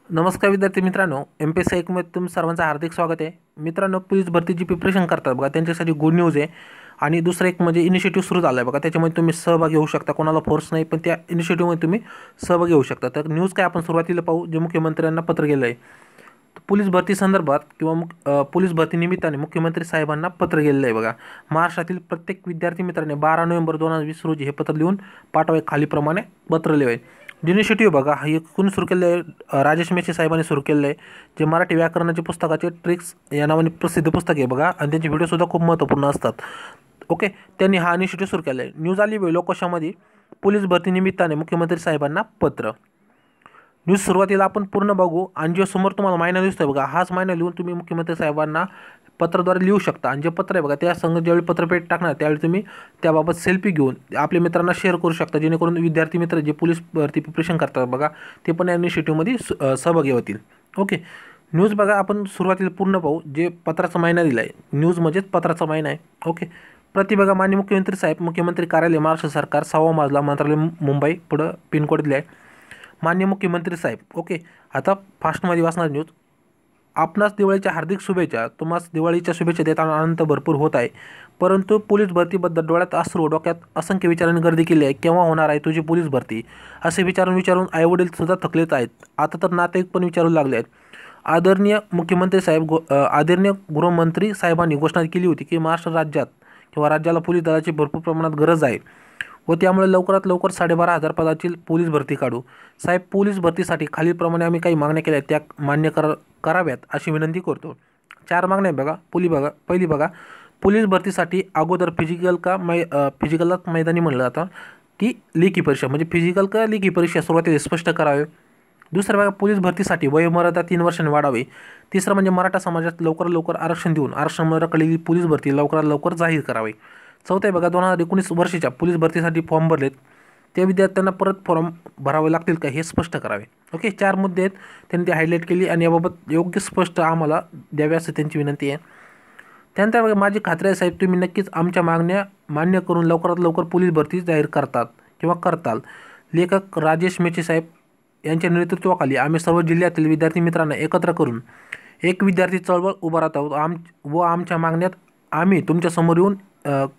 नमस्कार विद्यार्थी मित्रांनो, एम-पी-एस-सी 1 मध्ये तुम सर्वांचं हार्दिक स्वागत आहे. मित्रांनो, पोलीस भरतीची प्रिपरेशन करतात बघा, त्यांच्यासाठी गुड न्यूज आहे. आणि दुसरं एक म्हणजे इनिशिएटिव्ह सुरू झाला आहे बघा, त्याच्यामध्ये तुम्ही सहभागी होऊ शकता. कोणाला फोर्स नाही, पण त्या इनिशिएटिव्हमध्ये तुम्ही सहभागी होऊ शकता. तर न्यूज काय आपण सुरुवातीला पाहू, जे मुख्यमंत्र्यांना पत्र गेलं आहे. पोलीस भरती संदर्भात किंवा पोलीस भरती निमित्ताने मुख्यमंत्री साहेबांना पत्र गेलेलं आहे बघा. महाराष्ट्रातील प्रत्येक विद्यार्थी मित्रांनी 12 नोव्हेंबर 2020 रोजी हे पत्र लिहून पाठवावे. खालीप्रमाणे पत्र लिहावे. इनिशिएटिव्ह बघा, हे कोणी सुरू केलं आहे? राजेश मेश्राम साहेबांनी सुरू केलं आहे. जे मराठी व्याकरणाचे पुस्तकाचे ट्रिक्स या नावाने प्रसिद्ध पुस्तक आहे बघा, आणि त्यांचे व्हिडिओसुद्धा खूप महत्त्वपूर्ण असतात. ओके, त्यांनी हा इनिशिएटिव्ह सुरू केला आहे. न्यूज आली लोकशामध्ये, पोलीस भरती निमित्ताने मुख्यमंत्री साहेबांना पत्र. न्यूज सुरुवातीला आपण पूर्ण बघू, आणि जो समोर तुम्हाला महिना दिसतोय बघा, हाच महिना लिहून तुम्ही मुख्यमंत्री साहेबांना पत्राद्वारे लिहू शकता. आणि जे पत्र आहे बघा, त्या संग ज्यावेळी पत्रपेट टाकणार त्यावेळी तुम्ही त्याबाबत सेल्फी घेऊन आपल्या मित्रांना शेअर करू शकता, जेणेकरून विद्यार्थी मित्र जे पोलीस भरती प्रिपरेशन करतात बघा, ते पण या इनिशिएटिव्हमध्ये सहभागी होतील. ओके, न्यूज बघा आपण सुरुवातीला पूर्ण पाहू. जे पत्राचा महिना दिला आहे, न्यूज म्हणजेच पत्राचा महिना आहे. ओके, प्रति बघा, माननीय मुख्यमंत्री साहेब, मुख्यमंत्री कार्यालय, महाराष्ट्र सरकार, 6वा मजला, मंत्रालय, मुंबई. पुढं पिनकोड दिला आहे, माननीय मुख्यमंत्री साहेब. ओके, आता फास्टमध्ये वाचणार न्यूज. आपणास दिवाळीच्या हार्दिक शुभेच्छा. तुम्हास दिवाळीच्या शुभेच्छा देताना आनंद भरपूर होत आहे, परंतु पोलीस भरतीबद्दल डोळ्यात अश्रू, डोक्यात असंख्य विचारांनी गर्दी केली आहे. केव्हा होणार आहे तुझी पोलीस भरती, असे विचारून आईवडीलसुद्धा थकलेच आहेत. आता तर नातेवाईक पण विचारू लागले आहेत. आदरणीय मुख्यमंत्री साहेब, आदरणीय गृहमंत्री साहेबांनी घोषणा केली होती की महाराष्ट्र राज्यात किंवा राज्याला पोलीस दलाची भरपूर प्रमाणात गरज आहे, व त्यामुळे लवकरात लवकर 12,500 पदाची पोलीस भरती काढू. साहेब, पोलीस भरतीसाठी खालीलप्रमाणे आम्ही काही मागण्या केल्या, त्या मान्य कराव्यात अशी विनंती करतो. 4 मागण्या बघा. पहिली बघा, पोलीस भरतीसाठी अगोदर फिजिकललाच मैदानी म्हणलं जातं की लेखी परीक्षा, म्हणजे फिजिकल का लेखी परीक्षा सुरुवातीला स्पष्ट करावे. दुसरं बघा, पोलीस भरतीसाठी वयोमर्यादा 3 वर्षांनी वाढावी. तिसरं म्हणजे मराठा समाजात लवकरात लवकर आरक्षण देऊन आरक्षणामुळे रखडलेली पोलीस भरती लवकरात लवकर जाहीर करावी. चौथं आहे बघा, 2019 वर्षाच्या पोलीस भरतीसाठी फॉर्म भरलेत त्या विद्यार्थ्यांना परत फॉर्म भरावे लागतील का, हे स्पष्ट करावे. ओके, 4 मुद्दे आहेत, त्यांनी ते हायलाईट केली आणि याबाबत योग्य स्पष्ट आम्हाला द्यावे अशी त्यांची विनंती आहे. त्यानंतर बघा, माझी खात्री आहे साहेब, तुम्ही नक्कीच आमच्या मागण्या मान्य करून लवकरात लवकर पोलीस भरती जाहीर करतात किंवा करताल. लेखक राजेश मेश्राम साहेब यांच्या नेतृत्वाखाली आम्ही सर्व जिल्ह्यातील विद्यार्थी मित्रांना एकत्र करून एक विद्यार्थी चळवळ उभारत आहोत, व आमच्या मागण्यात आम्ही तुमच्यासमोर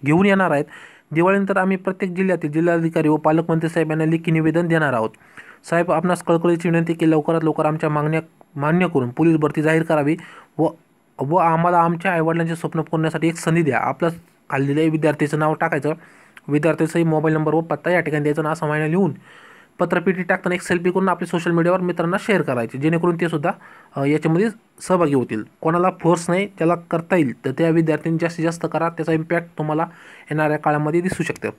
घेऊन येणार आहेत. दिवाळीनंतर आम्ही प्रत्येक जिल्ह्यातील जिल्हाधिकारी व पालकमंत्री साहेब यांना लेखी निवेदन देणार आहोत. साहेब, आपणास कळकळीची विनंती की लवकरात लवकर आमच्या मागण्या मान्य करून पोलीस भरती जाहीर करावी, व आम्हाला आमच्या आईवडिलांचे स्वप्न पूर्णसाठी एक संधी द्या. आपलं खाली दिलेल्या विद्यार्थीचं नाव टाकायचं, विद्यार्थ्याचाही मोबाईल नंबर व पत्ता या ठिकाणी द्यायचं, असं महिना लिहून पत्रपेटी टाकताना एक सेल्फी करून आपल्या सोशल मीडियावर मित्रांना शेअर करायचे, जेणेकरून ते सुद्धा याच्यामध्ये सहभागी होतील. कोणाला फोर्स नाही, त्याला करता येईल, तर त्या विद्यार्थ्यांनी जास्तीत जास्त करा. त्याचा इम्पॅक्ट तुम्हाला येणाऱ्या काळामध्ये दिसू शकतं.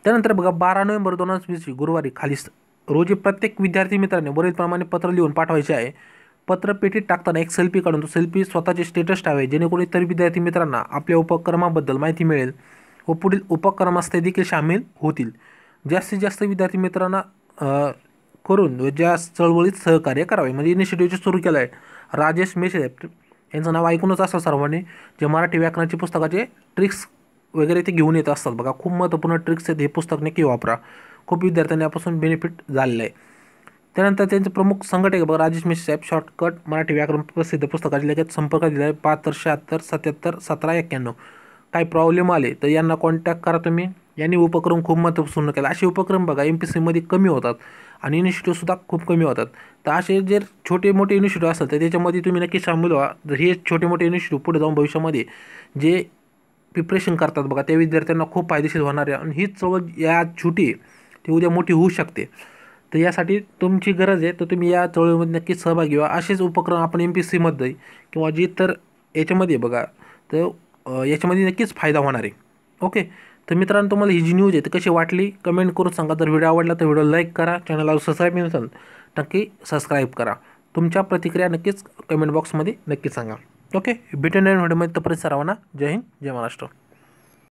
त्यानंतर बघा, 12 नोव्हेंबर 2020 गुरुवारी रोजी प्रत्येक विद्यार्थी मित्रांनी वरीलप्रमाणे पत्र लिहून पाठवायचे आहे. पत्रपेटीत टाकताना एक सेल्फी काढून तो सेल्फी स्वतःचे स्टेटस ठेवावे, जेणेकरून इतर विद्यार्थी मित्रांना आपल्या उपक्रमाबद्दल माहिती मिळेल व पुढील उपक्रमास ते देखील सामील होतील. जास्तीत जास्त विद्यार्थी मित्रांना करून ज्या चळवळीत सहकार्य करावे. म्हणजे इनिशिएटिव्ह सुरू केलं आहे राजेश मेश्राम यांचं नाव ऐकूनच असतं सर्वांनी, जे मराठी व्याकरणाची पुस्तकाचे ट्रिक्स वगैरे ते घेऊन येत असतात बघा. खूप महत्त्वपूर्ण ट्रिक्स आहेत, हे पुस्तक नक्की वापरा. खूप विद्यार्थ्यांनी यापासून बेनिफिट झालेलं आहे. त्यानंतर त्यांचे प्रमुख संघटक बघा, राजेश मेश्राम साहेब. शॉर्टकट मराठी व्याकरण प्रसिद्ध पुस्तकाचे लेखक. संपर्क दिला आहे 7276 77 17 91. काही प्रॉब्लेम आले तर यांना कॉन्टॅक्ट करा तुम्ही. यांनी उपक्रम खूप महत्त्वपूर्ण केला. असे उपक्रम बघा एम-पी-एस-सीमध्ये कमी होतात आणि इनिशिएटिव्हसुद्धा खूप कमी होतात. तर असे जर छोटे मोठे इनिशिएटिव्ह असतात तर त्याच्यामध्ये तुम्ही नक्की सामील व्हा. जर हे छोटे मोठे इनिशिएटिव्ह पुढे जाऊन भविष्यामध्ये जे प्रिपरेशन करतात बघा, त्या विद्यार्थ्यांना खूप फायदेशीर होणार आहे. आणि हीच चळवळ या छोटी ती उद्या मोठी होऊ शकते. तर यासाठी तुमची गरज आहे, तर तुम्ही या चळवळीमध्ये नक्कीच सहभागी व्हा. असेच उपक्रम आपण एम-पी-एस-सीमध्ये किंवा जे तर याच्यामध्ये बघा, तर याच्यामध्ये नक्कीच फायदा होणार आहे. ओके, तर मित्रांनो, तुम्हाला ही जी न्यूज आहे ती कशी वाटली कमेंट करून सांगा. जर व्हिडिओ आवडला तर व्हिडिओ लाईक करा, चॅनलला सबस्क्राईब नसेल नक्की सबस्क्राईब करा. तुमच्या प्रतिक्रिया नक्कीच कमेंट बॉक्समध्ये नक्की सांगा. ओके, भेटून व्हिडिओमध्ये. तोपर्यंत सर्वांना जय हिंद, जय महाराष्ट्र.